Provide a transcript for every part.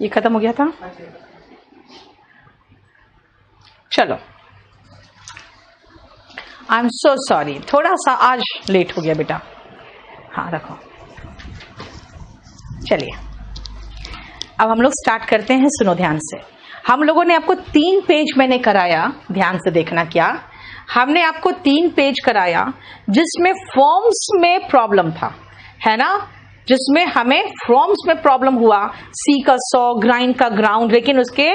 ये खत्म हो गया था। चलो, आई एम सो सॉरी, थोड़ा सा आज लेट हो गया बेटा। हाँ रखो। चलिए अब हम लोग स्टार्ट करते हैं। सुनो ध्यान से। हम लोगों ने आपको 3 पेज मैंने कराया, ध्यान से देखना। क्या हमने आपको 3 पेज कराया जिसमें फॉर्म्स में प्रॉब्लम था, है ना, जिसमें हमें फॉर्म्स में प्रॉब्लम हुआ। सी का 100, ग्राइंड का ग्राउंड, लेकिन उसके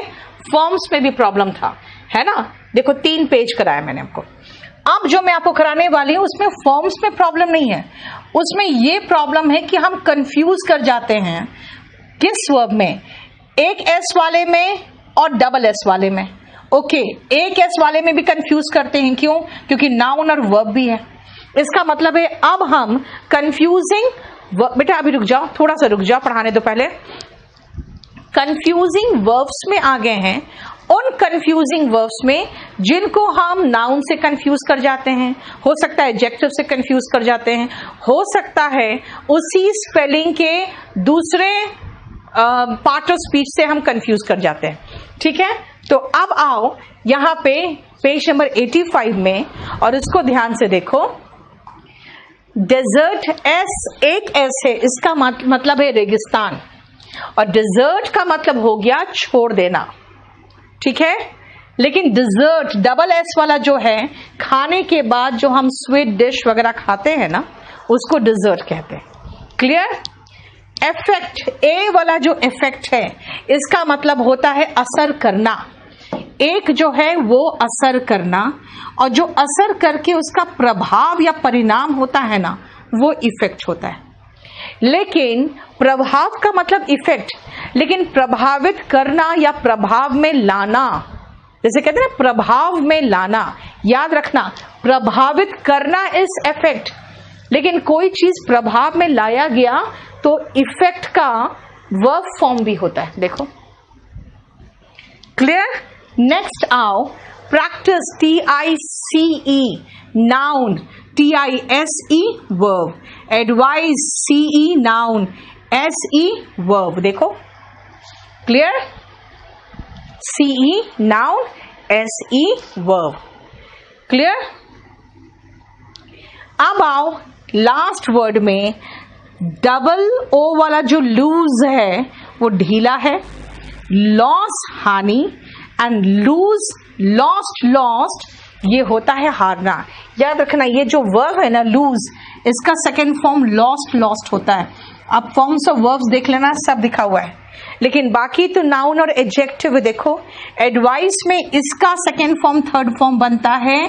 फॉर्म्स में भी प्रॉब्लम था, है ना। देखो 3 पेज कराया मैंने आपको। अब जो मैं आपको कराने वाली हूं उसमें फॉर्म्स में प्रॉब्लम नहीं है, उसमें ये प्रॉब्लम है कि हम कंफ्यूज कर जाते हैं किस वर्ब में, एक एस वाले में और डबल एस वाले में। ओके, एक एस वाले में भी कंफ्यूज करते हैं। क्यों? क्योंकि नाउन और वर्ब भी है। इसका मतलब है अब हम कंफ्यूजिंग, बेटा अभी रुक जाओ, थोड़ा सा रुक जाओ, पढ़ाने दो पहले। कंफ्यूजिंग वर्ब्स में आ गए हैं। उन कंफ्यूजिंग वर्ब्स में जिनको हम नाउन से कंफ्यूज कर जाते हैं, हो सकता है एडजेक्टिव से कंफ्यूज कर जाते हैं, हो सकता है उसी स्पेलिंग के दूसरे पार्ट ऑफ स्पीच से हम कंफ्यूज कर जाते हैं। ठीक है, तो अब आओ यहां पे पेज नंबर 85 में, और इसको ध्यान से देखो। डेजर्ट, एस एक एस है, इसका मतलब है रेगिस्तान, और डेजर्ट का मतलब हो गया छोड़ देना। ठीक है, लेकिन डिजर्ट डबल एस वाला जो है, खाने के बाद जो हम स्वीट डिश वगैरह खाते हैं ना, उसको डिजर्ट कहते हैं। क्लियर? इफेक्ट, ए वाला जो इफेक्ट है, इसका मतलब होता है असर करना। एक जो है वो असर करना, और जो असर करके उसका प्रभाव या परिणाम होता है ना, वो इफेक्ट होता है। लेकिन प्रभाव का मतलब इफेक्ट, लेकिन प्रभावित करना या प्रभाव में लाना, जैसे कहते हैं ना प्रभाव में लाना, याद रखना प्रभावित करना इज इफेक्ट, लेकिन कोई चीज प्रभाव में लाया गया तो इफेक्ट का वर्ब फॉर्म भी होता है। देखो क्लियर? नेक्स्ट आओ, practice, TICE noun, TISE verb, advice CE noun, SE verb. देखो clear? CE noun, SE verb. Clear? अब आओ लास्ट वर्ड में, डबल ओ वाला जो लूज है वो ढीला है, लॉस हानि, एंड लूज लॉस्ट लॉस्ट ये होता है हारना। याद रखना ये जो वर्ब है ना लूज, इसका सेकेंड फॉर्म लॉस्ट लॉस्ट होता है। आप फॉर्म्स ऑफ वर्ब्स देख लेना, सब दिखा हुआ है, लेकिन बाकी तो नाउन और एडजेक्टिव देखो। एडवाइस में इसका सेकेंड फॉर्म थर्ड फॉर्म बनता है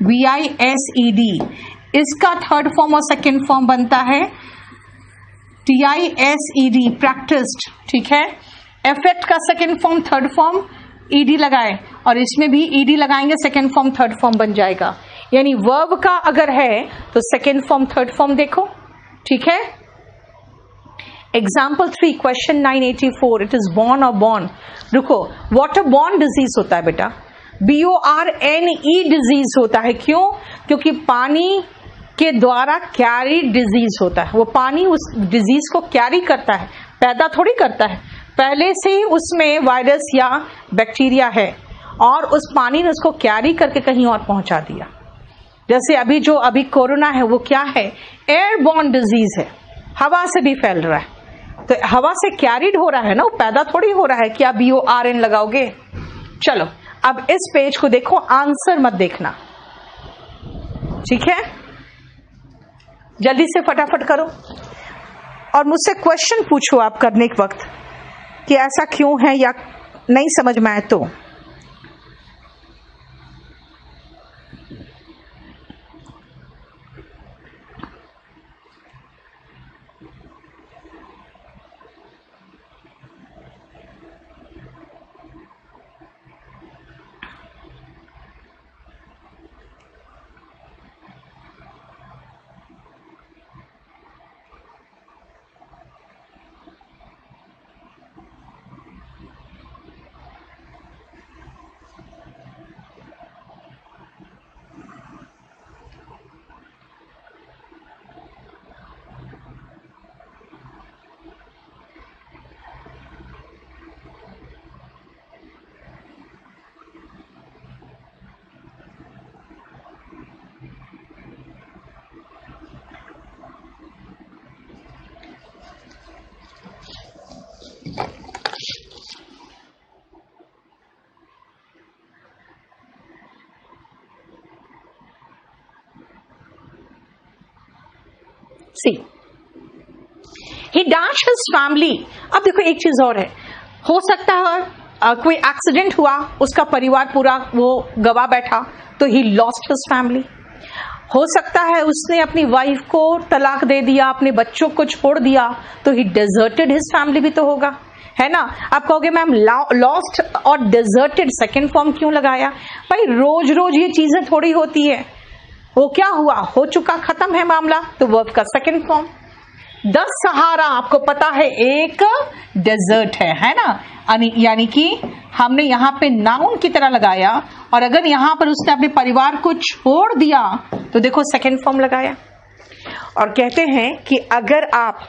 VISED, इसका थर्ड फॉर्म और सेकेंड फॉर्म बनता है TISED, प्रैक्टिस्ड। ठीक है, इफेक्ट का second form third form ED लगाए, और इसमें भी ED लगाएंगे, सेकेंड फॉर्म थर्ड फॉर्म बन जाएगा। यानी वर्ब का अगर है तो सेकेंड फॉर्म थर्ड फॉर्म देखो। ठीक है, example 3, question 984, it is born और बॉर्न। रुको, वाटर बॉर्न डिजीज होता है बेटा, BORNE डिजीज होता है। क्यों? क्योंकि पानी के द्वारा कैरी डिजीज होता है, वो पानी उस डिजीज को कैरी करता है, पैदा थोड़ी करता है। पहले से ही उसमें वायरस या बैक्टीरिया है, और उस पानी ने उसको कैरी करके कहीं और पहुंचा दिया। जैसे अभी कोरोना है, वो क्या है? एयरबॉर्न डिजीज है, हवा से भी फैल रहा है, तो हवा से कैरिड हो रहा है ना, वो पैदा थोड़ी हो रहा है कि आप BORN लगाओगे। चलो अब इस पेज को देखो, आंसर मत देखना। ठीक है, जल्दी से फटाफट करो, और मुझसे क्वेश्चन पूछो आप करने के वक्त कि ऐसा क्यों है, या नहीं समझ में आए तो। सी ही डैश हिज फैमिली। अब देखो एक चीज और है, हो सकता है कोई एक्सीडेंट हुआ, उसका परिवार पूरा वो गवा बैठा, तो ही लॉस्ट हिज फैमिली। हो सकता है उसने अपनी वाइफ को तलाक दे दिया, अपने बच्चों को छोड़ दिया, तो ही डेजर्टेड हिज फैमिली भी तो होगा, है ना। आप कहोगे मैम लॉस्ट और डेजर्टेड सेकेंड फॉर्म क्यों लगाया? भाई रोज रोज ये चीजें थोड़ी होती है, वो क्या हुआ, हो चुका, खत्म है मामला, तो वर्ब का सेकेंड फॉर्म। द सहारा आपको पता है एक डेजर्ट है ना, यानी कि हमने यहां पे नाउन की तरह लगाया, और अगर यहां पर उसने अपने परिवार को छोड़ दिया तो देखो सेकेंड फॉर्म लगाया। और कहते हैं कि अगर आप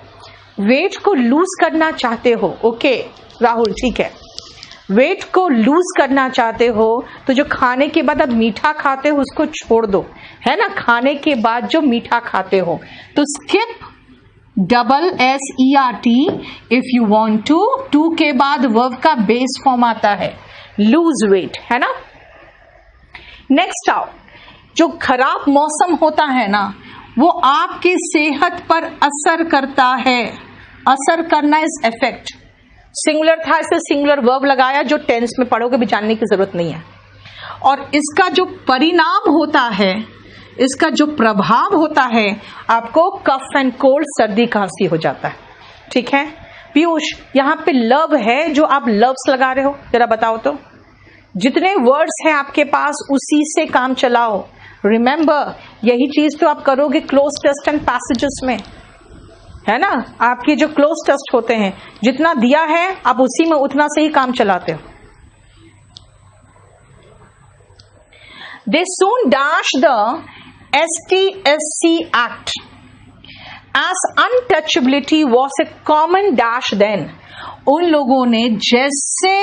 वेट को लूज करना चाहते हो, ओके राहुल ठीक है, वेट को लूज करना चाहते हो तो जो खाने के बाद आप मीठा खाते हो उसको छोड़ दो, है ना, खाने के बाद जो मीठा खाते हो, तो स्किप SSERT if you want to के बाद वर्ब का बेस फॉर्म आता है लूज वेट, है ना। नेक्स्ट आओ, जो खराब मौसम होता है ना वो आपके सेहत पर असर करता है। असर करना इज इफेक्ट, सिंगुलर था इसे सिंगुलर वर्ब लगाया, जो टेंस में पढ़ोगे भी जानने की जरूरत नहीं है। और इसका जो परिणाम होता है, इसका जो प्रभाव होता है, आपको कफ एंड कोल्ड, सर्दी खांसी हो जाता है, ठीक है। पीयूष यहां पे लव है, जो आप लव्स लगा रहे हो, जरा बताओ तो, जितने वर्ड्स हैं आपके पास उसी से काम चलाओ। रिमेंबर यही चीज तो आप करोगे क्लोज टेस्ट एंड पैसेजेस में, है ना। आपके जो क्लोज टेस्ट होते हैं, जितना दिया है आप उसी में उतना से ही काम चलाते हो। They soon dashed the STSC Act as untouchability was a common dash then। उन लोगों ने जैसे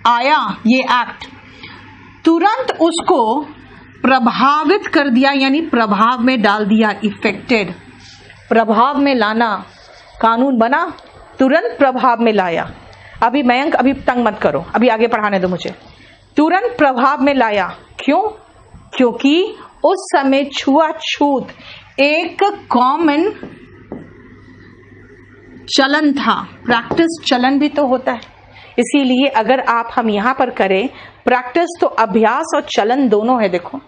आया ये एक्ट, तुरंत उसको प्रभावित कर दिया, यानी प्रभाव में डाल दिया, इफेक्टेड, प्रभाव में लाना, कानून बना, तुरंत प्रभाव में लाया। अभी मयंक अभी तंग मत करो, अभी आगे पढ़ाने दो मुझे। तुरंत प्रभाव में लाया, क्यों? क्योंकि उस समय छुआछूत एक कॉमन चलन था, प्रैक्टिस चलन भी तो होता है, इसीलिए अगर आप हम यहां पर करें प्रैक्टिस तो अभ्यास और चलन दोनों है। देखो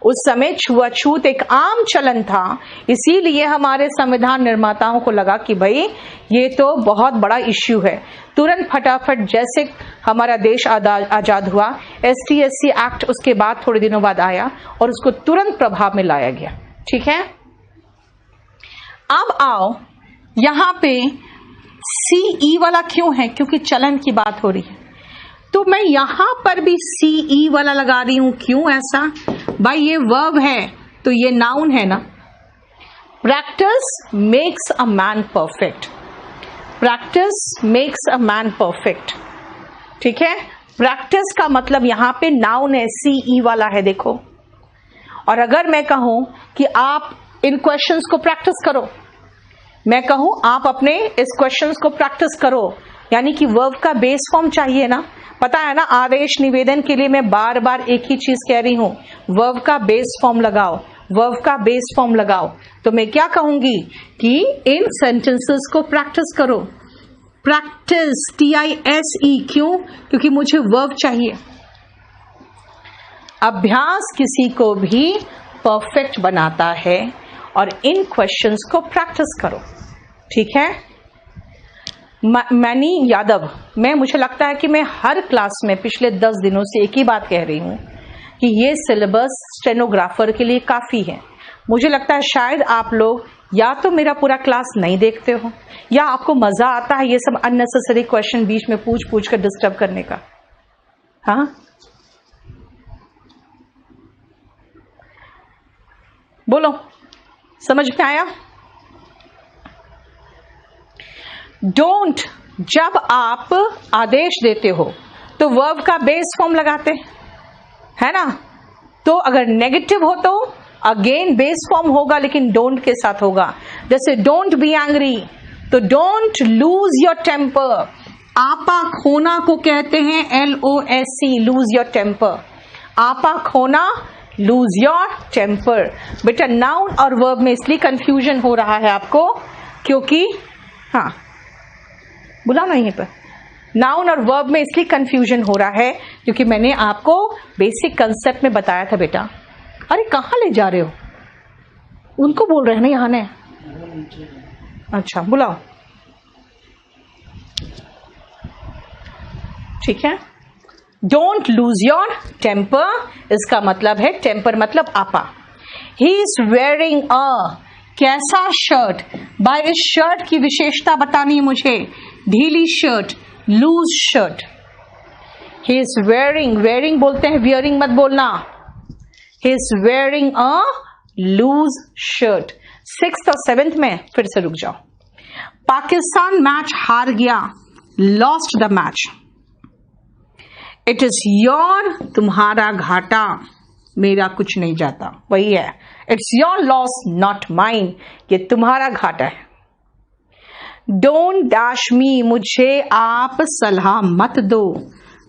उस समय छुआछूत एक आम चलन था, इसीलिए हमारे संविधान निर्माताओं को लगा कि भाई ये तो बहुत बड़ा इश्यू है। तुरंत फटाफट जैसे हमारा देश आजाद हुआ, STSC एक्ट उसके बाद थोड़े दिनों बाद आया और उसको तुरंत प्रभाव में लाया गया, ठीक है। अब आओ यहां पे CE वाला क्यों है? क्योंकि चलन की बात हो रही है, तो मैं यहां पर भी CE वाला लगा रही हूं। क्यों ऐसा? भाई ये वर्ब है तो ये नाउन है ना। Practice makes a man perfect, practice makes a man perfect, ठीक है। प्रैक्टिस का मतलब यहां पे नाउन है, CE वाला है, देखो। और अगर मैं कहूं कि आप इन क्वेश्चंस को प्रैक्टिस करो, मैं कहूं आप अपने इस क्वेश्चंस को प्रैक्टिस करो, यानी कि वर्ब का बेस फॉर्म चाहिए ना। पता है ना, आदेश निवेदन के लिए मैं बार बार एक ही चीज कह रही हूं, वर्ब का बेस फॉर्म लगाओ, वर्ब का बेस फॉर्म लगाओ। तो मैं क्या कहूंगी कि इन सेंटेंसेस को प्रैक्टिस करो। प्रैक्टिस TISE, क्यों? क्योंकि मुझे वर्ब चाहिए। अभ्यास किसी को भी परफेक्ट बनाता है, और इन क्वेश्चंस को प्रैक्टिस करो, ठीक है। मैनी यादव, मुझे लगता है कि मैं हर क्लास में पिछले 10 दिनों से एक ही बात कह रही हूं कि ये सिलेबस स्टेनोग्राफर के लिए काफी है। मुझे लगता है शायद आप लोग या तो मेरा पूरा क्लास नहीं देखते हो, या आपको मजा आता है ये सब अननेसेसरी क्वेश्चन बीच में पूछ पूछ कर डिस्टर्ब करने का। हाँ, बोलो, समझ में आया? डोंट, जब आप आदेश देते हो तो वर्ब का बेस फॉर्म लगाते है ना। तो अगर नेगेटिव हो तो अगेन बेस फॉर्म होगा, लेकिन डोंट के साथ होगा। जैसे डोंट बी एंग्री, तो डोंट लूज योर टेम्पर। आपा खोना को कहते हैं LOSE, लूज योर टेम्पर। आपा खोना लूज योर टेम्पर। बेटा नाउन और वर्ब में इसलिए कंफ्यूजन हो रहा है आपको क्योंकि हाँ बुला ना यहीं पर, नाउन और वर्ब में इसलिए कंफ्यूजन हो रहा है क्योंकि मैंने आपको बेसिक कंसेप्ट में बताया था बेटा। अरे कहाँ ले जा रहे हो? उनको बोल रहे हैं ना यहाँ ने। अच्छा बुलाओ, ठीक है। डोंट लूज योर टेम्पर, इसका मतलब है टेम्पर मतलब आपा। ही इज वेयरिंग अ कैसा शर्ट? भाई इस शर्ट की विशेषता बतानी है मुझे। ढीली shirt, loose shirt. He is wearing, wearing बोलते हैं, वियरिंग मत बोलना। He is wearing a loose shirt. 6th और 7th में फिर से रुक जाओ। पाकिस्तान मैच हार गया, lost the match. It is your, तुम्हारा घाटा, मेरा कुछ नहीं जाता, वही है। It's your loss not mine, ये तुम्हारा घाटा है। डोंट डैश मी, मुझे आप सलाह मत दो।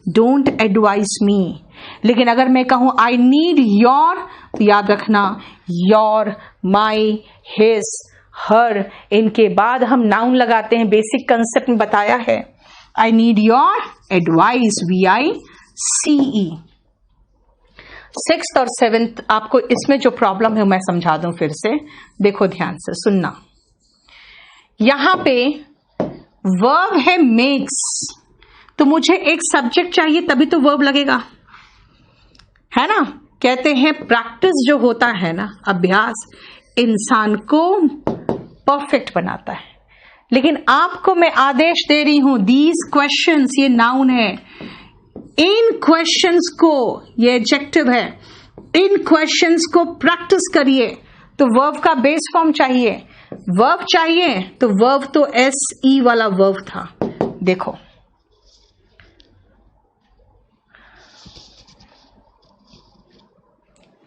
डोंट एडवाइस मी। लेकिन अगर मैं कहूं आई नीड योर, तो याद रखना योर, माई, हिज, हर, इनके बाद हम नाउन लगाते हैं। बेसिक कंसेप्ट में बताया है। I need your advice, VICE। 6th और 7th आपको इसमें जो प्रॉब्लम है मैं समझा दूं फिर से, देखो ध्यान से सुनना। यहां पे वर्ब है मेक्स, तो मुझे एक सब्जेक्ट चाहिए तभी तो वर्ब लगेगा, है ना। कहते हैं प्रैक्टिस जो होता है ना, अभ्यास, इंसान को परफेक्ट बनाता है। लेकिन आपको मैं आदेश दे रही हूं, दीज क्वेश्चंस, ये नाउन है, इन क्वेश्चंस को, ये एडजेक्टिव है, इन क्वेश्चंस को प्रैक्टिस करिए। तो वर्ब का बेस फॉर्म चाहिए, वर्ब चाहिए, तो वर्ब तो SE वाला वर्ब था। देखो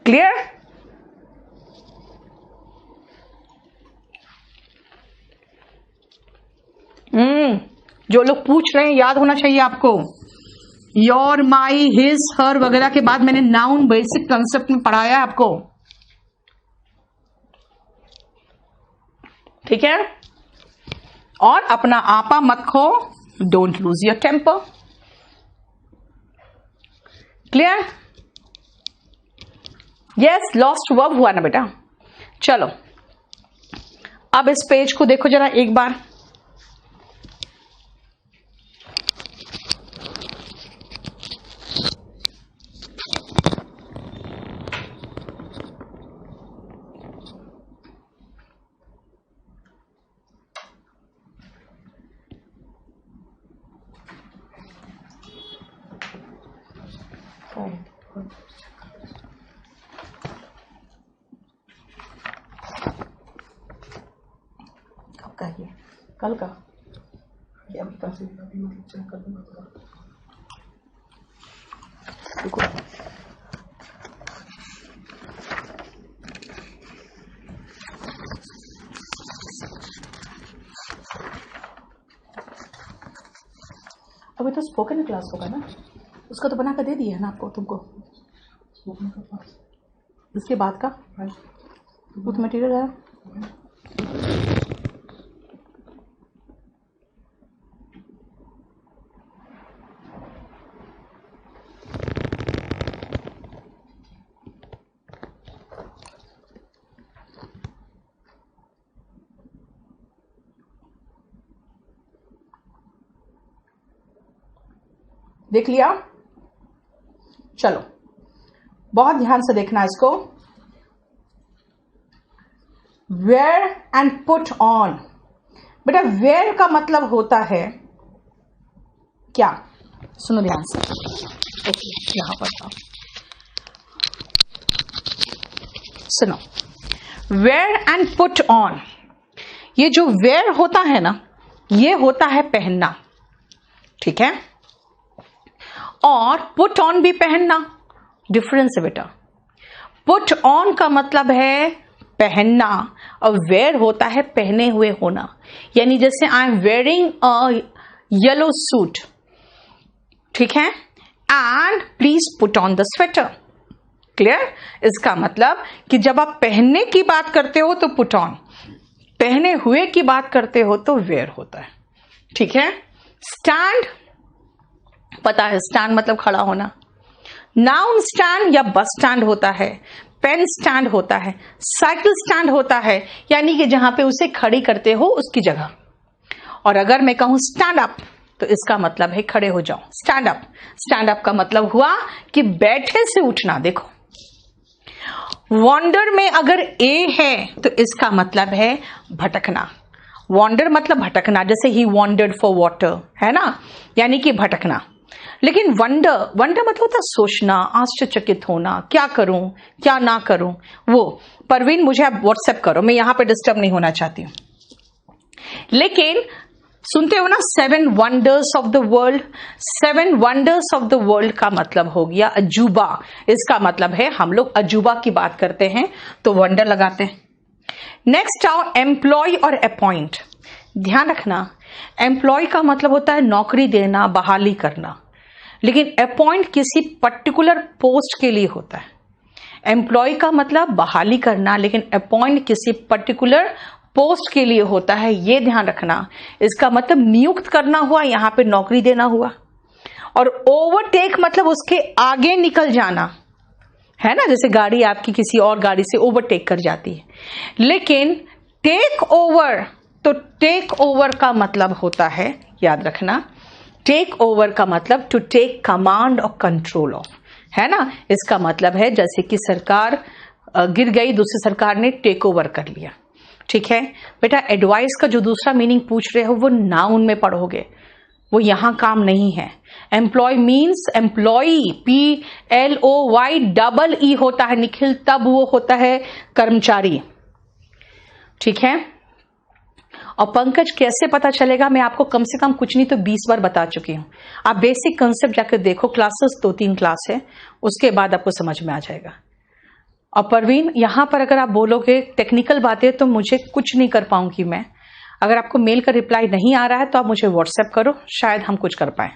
क्लियर? जो लोग पूछ रहे हैं याद होना चाहिए आपको। योर, माई, हिज, हर वगैरह के बाद मैंने नाउन बेसिक कंसेप्ट में पढ़ाया है आपको, ठीक है। और अपना आपा मत खो, don't lose your temper. Clear? Yes, lost verb हुआ ना बेटा। चलो अब इस पेज को देखो जरा एक बार। कब का ये? कल का? देखो अभी तो स्पोकन क्लास होगा ना, उसका तो बना कर दे दिया है ना आपको, तुमको इसके बाद का कुछ मटेरियल है। देख लिया? चलो बहुत ध्यान से देखना इसको। Wear and put on. बेटा वेयर का मतलब होता है क्या? सुनो ध्यान से, यहां पर सुनो। वेयर एंड पुट ऑन, ये जो वेयर होता है ना, ये होता है पहनना, ठीक है। और पुट ऑन भी पहनना, डिफरेंस है बेटा। पुट ऑन का मतलब है पहनना और वेयर होता है पहने हुए होना। यानी जैसे I am wearing a yellow suit, ठीक है, and please put on the sweater. Clear? इसका मतलब कि जब आप पहनने की बात करते हो तो पुट ऑन, पहने हुए की बात करते हो तो वेयर होता है। ठीक है? स्टैंड, पता है स्टैंड मतलब खड़ा होना। नाउन स्टैंड या बस स्टैंड होता है, पेन स्टैंड होता है, साइकिल स्टैंड होता है, यानी कि जहां पे उसे खड़ी करते हो उसकी जगह। और अगर मैं कहूं स्टैंड अप तो इसका मतलब है खड़े हो जाओ, स्टैंड अप। स्टैंड अप का मतलब हुआ कि बैठे से उठना। देखो वॉन्डर में अगर ए है तो इसका मतलब है भटकना। वॉन्डर मतलब भटकना, जैसे ही वॉन्डर्ड फॉर वाटर, है ना, यानी कि भटकना। लेकिन वंडर, वंडर मतलब होता सोचना, आश्चर्यचकित होना, क्या करूं क्या ना करूं। वो परवीन मुझे आप व्हाट्सएप करो, मैं यहां पे डिस्टर्ब नहीं होना चाहती हूं। लेकिन सुनते हो ना 7 wonders of the world. 7 wonders of the world का मतलब हो गया अजूबा। इसका मतलब है हम लोग अजूबा की बात करते हैं तो वंडर लगाते हैं। नेक्स्ट आओ एम्प्लॉय और अपॉइंट। ध्यान रखना, एम्प्लॉय का मतलब होता है नौकरी देना, बहाली करना, लेकिन अपॉइंट किसी पर्टिकुलर पोस्ट के लिए होता है। एम्प्लॉय का मतलब बहाली करना, लेकिन अपॉइंट किसी पर्टिकुलर पोस्ट के लिए होता है, ये ध्यान रखना। इसका मतलब नियुक्त करना हुआ, यहां पे नौकरी देना हुआ। और ओवरटेक मतलब उसके आगे निकल जाना, है ना, जैसे गाड़ी आपकी किसी और गाड़ी से ओवरटेक कर जाती है। लेकिन टेक ओवर, तो टेक ओवर का मतलब होता है, याद रखना, टेक ओवर का मतलब टू टेक कमांड और कंट्रोल ऑफ, है ना। इसका मतलब है जैसे कि सरकार गिर गई, दूसरी सरकार ने टेक ओवर कर लिया। ठीक है बेटा, एडवाइस का जो दूसरा मीनिंग पूछ रहे हो वो नाउन में पढ़ोगे, वो यहां काम नहीं है। एम्प्लॉय मीन्स एम्प्लॉई, PLOY होता है निखिल, तब वो होता है कर्मचारी। ठीक है। और पंकज कैसे पता चलेगा, मैं आपको कम से कम कुछ नहीं तो 20 बार बता चुकी हूं। आप बेसिक कंसेप्ट जाकर देखो, क्लासेस 2-3 क्लास है, उसके बाद आपको समझ में आ जाएगा। और परवीन यहां पर अगर आप बोलोगे टेक्निकल बातें तो मुझे कुछ नहीं कर पाऊंगी मैं। अगर आपको मेल का रिप्लाई नहीं आ रहा है तो आप मुझे व्हाट्सएप करो, शायद हम कुछ कर पाए।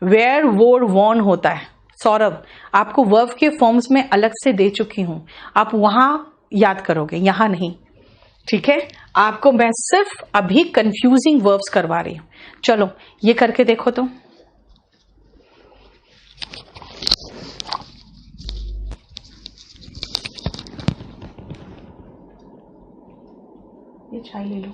वेयर, वोर, वॉन होता है। सौरभ, आपको वर्ब के फॉर्म्स में अलग से दे चुकी हूं, आप वहां याद करोगे, यहां नहीं। ठीक है, आपको मैं सिर्फ अभी कंफ्यूजिंग वर्ब्स करवा रही हूं। चलो ये करके देखो तो। ये चाय ले लो।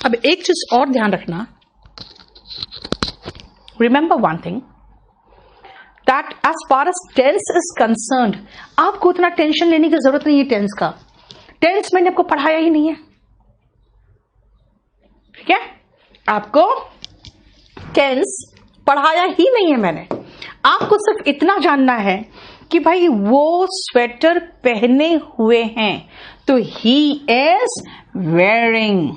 अब एक चीज और ध्यान रखना, remember one thing, that as far as tense is concerned, आपको उतना टेंशन लेने की जरूरत नहीं है टेंस का। टेंस मैंने आपको पढ़ाया ही नहीं है, ठीक है, आपको टेंस पढ़ाया ही नहीं है मैंने। आपको सिर्फ इतना जानना है कि भाई वो स्वेटर पहने हुए हैं तो ही इज वेयरिंग।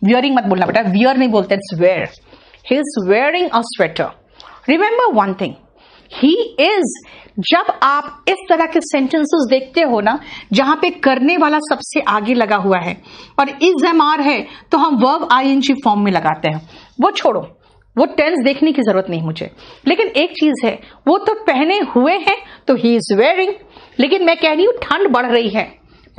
वियरिंग मत बोलना बेटा, वियर नहीं बोलते, it's wear. He is wearing a sweater. Remember one thing, he is. जब आप इस तरह के सेंटेंसेस देखते हो ना जहां पे करने वाला सबसे आगे लगा हुआ है और इज एम आर है, तो हम वर्ब आईएनजी फॉर्म में लगाते हैं। वो छोड़ो, वो टेंस देखने की जरूरत नहीं मुझे। लेकिन एक चीज है, वो तो पहने हुए हैं तो ही इज वेयरिंग। लेकिन मैं कह रही हूं ठंड बढ़ रही है,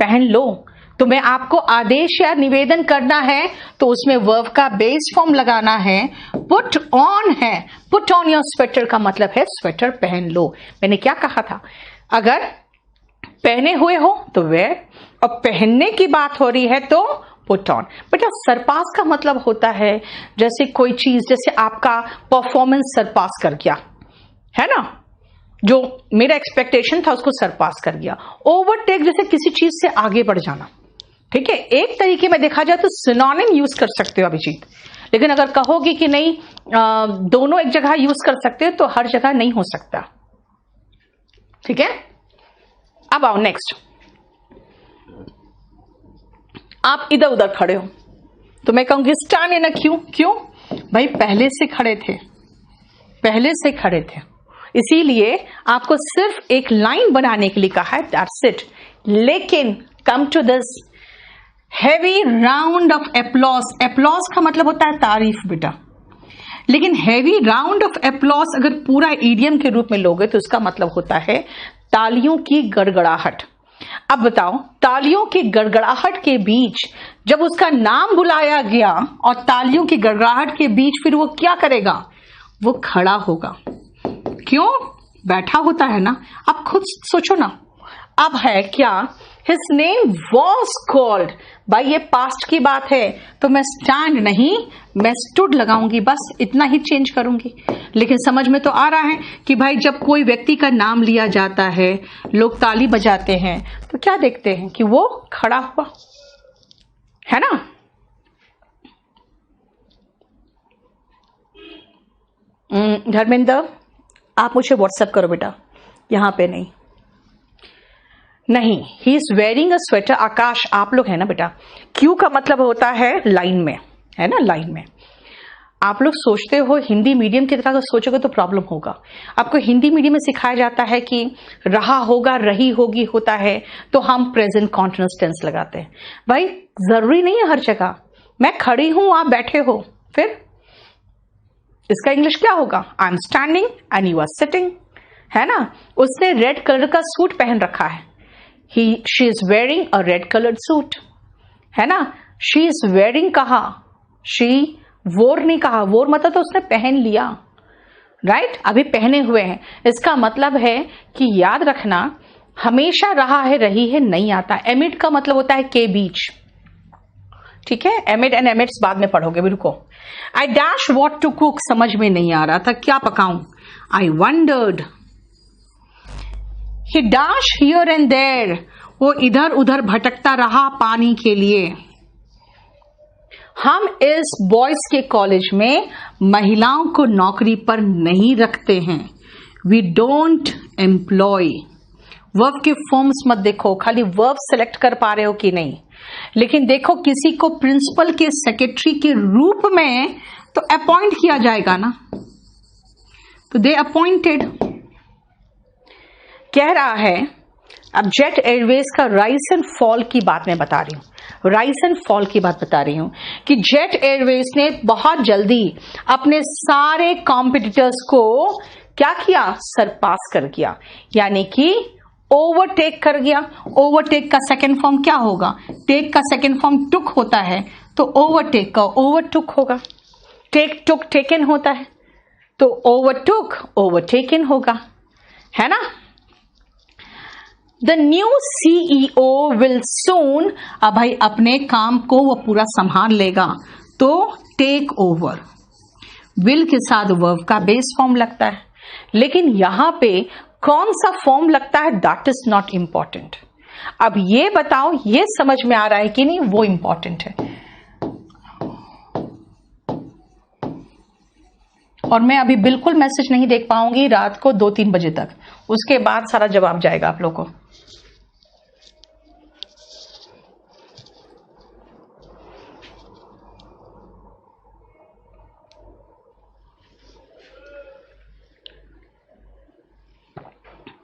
पहन लो। तो मैं आपको आदेश या निवेदन करना है तो उसमें वर्ब का बेस फॉर्म लगाना है। पुट ऑन है, पुट ऑन योर स्वेटर का मतलब है स्वेटर पहन लो। मैंने क्या कहा था, अगर पहने हुए हो तो वेयर, और पहनने की बात हो रही है तो पुट ऑन। बेटा सरपास का मतलब होता है जैसे कोई चीज, जैसे आपका परफॉर्मेंस सरपास कर गया है ना, जो मेरा एक्सपेक्टेशन था उसको सरपास कर गया। ओवरटेक जैसे किसी चीज से आगे बढ़ जाना, ठीक है। एक तरीके में देखा जाए तो सिनोनिम यूज कर सकते हो अभिजीत, लेकिन अगर कहोगे कि नहीं दोनों एक जगह यूज कर सकते हो तो हर जगह नहीं हो सकता, ठीक है। अब आओ नेक्स्ट, आप इधर उधर खड़े हो तो मैं कहूंगी स्टैंड इन अ क्यू। क्यों भाई, पहले से खड़े थे, पहले से खड़े थे, इसीलिए आपको सिर्फ एक लाइन बनाने के लिए कहा है, दैट्स इट। लेकिन come to this heavy round of applause. Applause का मतलब होता है तारीफ बेटा, लेकिन हैवी राउंड ऑफ एप्लॉस अगर पूरा इडियम के रूप में लोगे तो उसका मतलब होता है तालियों की गड़गड़ाहट। अब बताओ, तालियों की गड़गड़ाहट के बीच जब उसका नाम बुलाया गया और तालियों की गड़गड़ाहट के बीच फिर वो क्या करेगा, वो खड़ा होगा। क्यों, बैठा होता है ना। अब खुद सोचो ना, अब है क्या, हिज नेम वॉज कॉल्ड। भाई ये पास्ट की बात है तो मैं स्टैंड नहीं, मैं स्टूड लगाऊंगी, बस इतना ही चेंज करूंगी। लेकिन समझ में तो आ रहा है कि भाई जब कोई व्यक्ति का नाम लिया जाता है, लोग ताली बजाते हैं तो क्या देखते हैं कि वो खड़ा हुआ है ना। धर्मेंद्र आप मुझे व्हाट्सएप करो बेटा, यहां पे नहीं। नहीं, he is wearing a sweater. Akash आप लोग है ना बेटा, क्यू का मतलब होता है लाइन में, है ना, लाइन में। आप लोग सोचते हो हिंदी मीडियम की तरह अगर सोचोगे तो प्रॉब्लम होगा। आपको हिंदी मीडियम में सिखाया जाता है कि रहा होगा, रही होगी होता है तो हम प्रेजेंट कॉन्टिन्यूअस टेंस लगाते हैं। भाई जरूरी नहीं है हर जगह, मैं खड़ी हूं आप बैठे हो, फिर इसका इंग्लिश क्या होगा, I am standing and you are sitting, है ना। उसने रेड कलर का सूट पहन रखा है, she is wearing a red coloured suit, है ना। शी इज वेयरिंग कहा, शी वोर नहीं कहा, वोर मतलब तो उसने पहन लिया, राइट, अभी पहने हुए हैं। इसका मतलब है कि याद रखना, हमेशा रहा है रही है नहीं आता। एमिड का मतलब होता है के बीच, ठीक है। एमिड एंड एमिड्स बाद में पढ़ोगे, बिल्कुल। I dash what to cook, समझ में नहीं आ रहा था क्या पकाऊं। I wondered. He dash here and there, वो इधर उधर भटकता रहा पानी के लिए। हम इस बॉयज के कॉलेज में महिलाओं को नौकरी पर नहीं रखते हैं। We don't employ. वर्ब के फॉर्म्स मत देखो, खाली वर्ब सेलेक्ट कर पा रहे हो कि नहीं, लेकिन देखो किसी को प्रिंसिपल के सेक्रेटरी के रूप में तो अपॉइंट किया जाएगा ना, तो दे अपॉइंटेड। कह रहा है, अब जेट एयरवेज का राइज एंड फॉल की बात मैं बता रही हूं, राइज एंड फॉल की बात बता रही हूं कि जेट एयरवेज ने बहुत जल्दी अपने सारे कॉम्पिटिटर्स को क्या किया, सरपास कर गया, यानी कि ओवरटेक कर गया। ओवरटेक का सेकेंड फॉर्म क्या होगा, टेक का सेकेंड फॉर्म टुक होता है, तो ओवरटेक का ओवरटुक होगा। टेक टुक टेकन होता है, तो ओवरटुक ओवरटेकन होगा, है ना। The new CEO will soon, अब भाई अपने काम को वो पूरा संभाल लेगा, तो टेक ओवर। विल के साथ वर्ब का बेस फॉर्म लगता है, लेकिन यहां पे कौन सा फॉर्म लगता है दैट इज नॉट इंपॉर्टेंट। अब ये बताओ, ये समझ में आ रहा है कि नहीं, वो इंपॉर्टेंट है। और मैं अभी बिल्कुल मैसेज नहीं देख पाऊंगी रात को 2-3 बजे तक, उसके बाद सारा जवाब जाएगा आप लोगों को।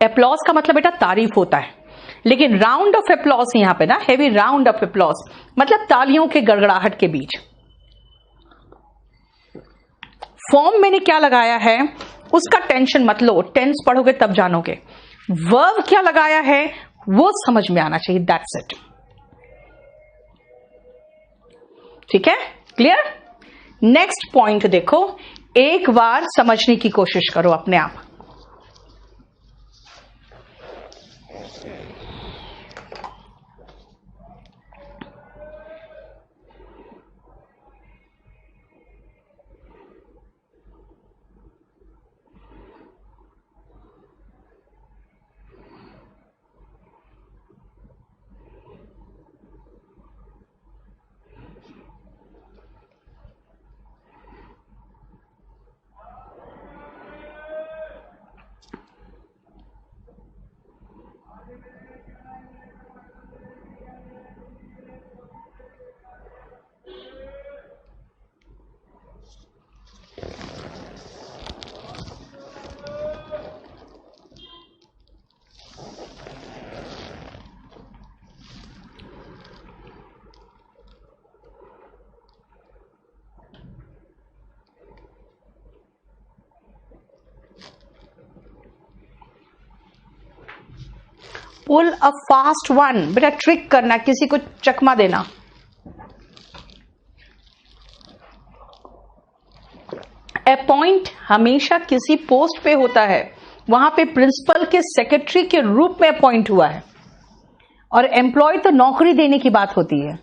एप्लॉज का मतलब बेटा तारीफ होता है, लेकिन राउंड ऑफ एप्लॉज यहां पे ना, हेवी राउंड ऑफ एप्लॉज मतलब तालियों के गड़गड़ाहट के बीच। फॉर्म मैंने क्या लगाया है उसका टेंशन मत लो, टेंस पढ़ोगे तब जानोगे। वर्ब क्या लगाया है वो समझ में आना चाहिए, दैट्स इट। ठीक है, क्लियर। नेक्स्ट पॉइंट देखो, एक बार समझने की कोशिश करो अपने आप। पुल अ फास्ट वन, बेटा ट्रिक करना, किसी को चकमा देना। अपॉइंट हमेशा किसी पोस्ट पे होता है, वहां पे प्रिंसिपल के सेक्रेटरी के रूप में अपॉइंट हुआ है, और एम्प्लॉय तो नौकरी देने की बात होती है।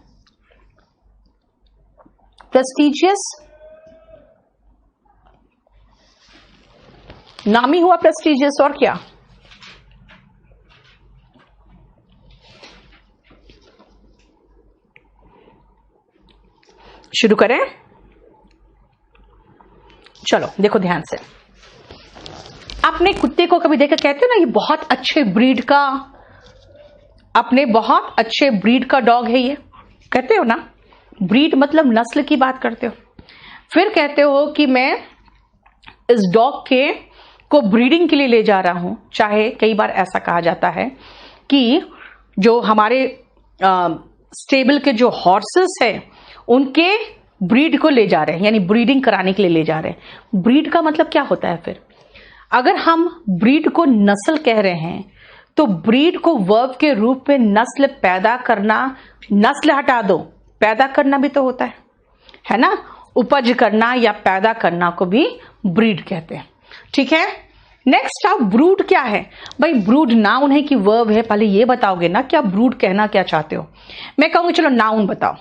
प्रेस्टिजियस नामी हुआ प्रेस्टिजियस, और क्या? शुरू करें, चलो देखो ध्यान से। आपने कुत्ते को कभी देखा, कहते हो ना ये बहुत अच्छे ब्रीड का, अपने बहुत अच्छे ब्रीड का डॉग है ये, कहते हो ना। ब्रीड मतलब नस्ल की बात करते हो। फिर कहते हो कि मैं इस डॉग के को ब्रीडिंग के लिए ले जा रहा हूं। चाहे कई बार ऐसा कहा जाता है कि जो हमारे स्टेबल के जो हॉर्सेस है उनके ब्रीड को ले जा रहे हैं, यानी ब्रीडिंग कराने के लिए ले जा रहे हैं। ब्रीड का मतलब क्या होता है फिर? अगर हम ब्रीड को नस्ल कह रहे हैं तो ब्रीड को वर्ब के रूप में नस्ल पैदा करना, नस्ल हटा दो, पैदा करना भी तो होता है ना। उपज करना या पैदा करना को भी ब्रीड कहते हैं। ठीक है, नेक्स्ट आप ब्रूड क्या है? भाई ब्रूड नाउन है कि वर्ब है? पहले ये बताओगे ना क्या ब्रूड कहना क्या चाहते हो। मैं कहूंगी चलो नाउन बताओ।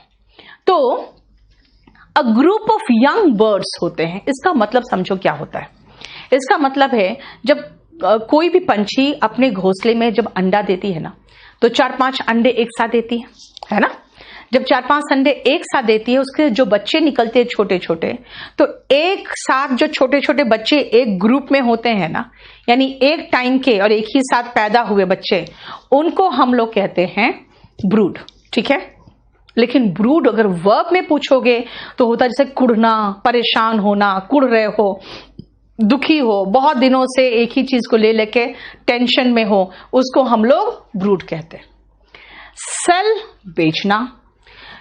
तो a group of young birds होते हैं, इसका मतलब समझो क्या होता है। इसका मतलब है जब कोई भी पंछी अपने घोंसले में जब अंडा देती है ना, तो 4-5 अंडे एक साथ देती है ना। जब 4-5 अंडे एक साथ देती है, उसके जो बच्चे निकलते हैं छोटे छोटे, तो एक साथ जो छोटे छोटे बच्चे एक ग्रुप में होते हैं ना, यानी एक टाइम के और एक ही साथ पैदा हुए बच्चे, उनको हम लोग कहते हैं ब्रूड। ठीक है, लेकिन ब्रूड अगर वर्ब में पूछोगे तो होता है जैसे कुढ़ना, परेशान होना, कुढ़ रहे हो, दुखी हो, बहुत दिनों से एक ही चीज को ले लेके टेंशन में हो, उसको हम लोग ब्रूड कहते हैं। सेल बेचना,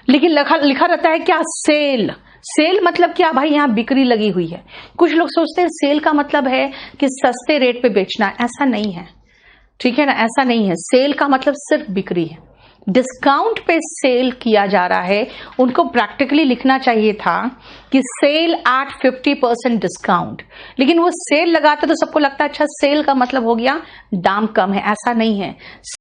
लेकिन लिखा रहता है क्या? सेल। सेल मतलब क्या भाई? यहां बिक्री लगी हुई है। कुछ लोग सोचते हैं सेल का मतलब है कि सस्ते रेट पे बेचना, ऐसा नहीं है। ठीक है ना, ऐसा नहीं है। सेल का मतलब सिर्फ बिक्री है। डिस्काउंट पे सेल किया जा रहा है, उनको प्रैक्टिकली लिखना चाहिए था कि सेल एट 50% डिस्काउंट, लेकिन वो सेल लगाते तो सबको लगता है अच्छा सेल का मतलब हो गया दाम कम है। ऐसा नहीं है।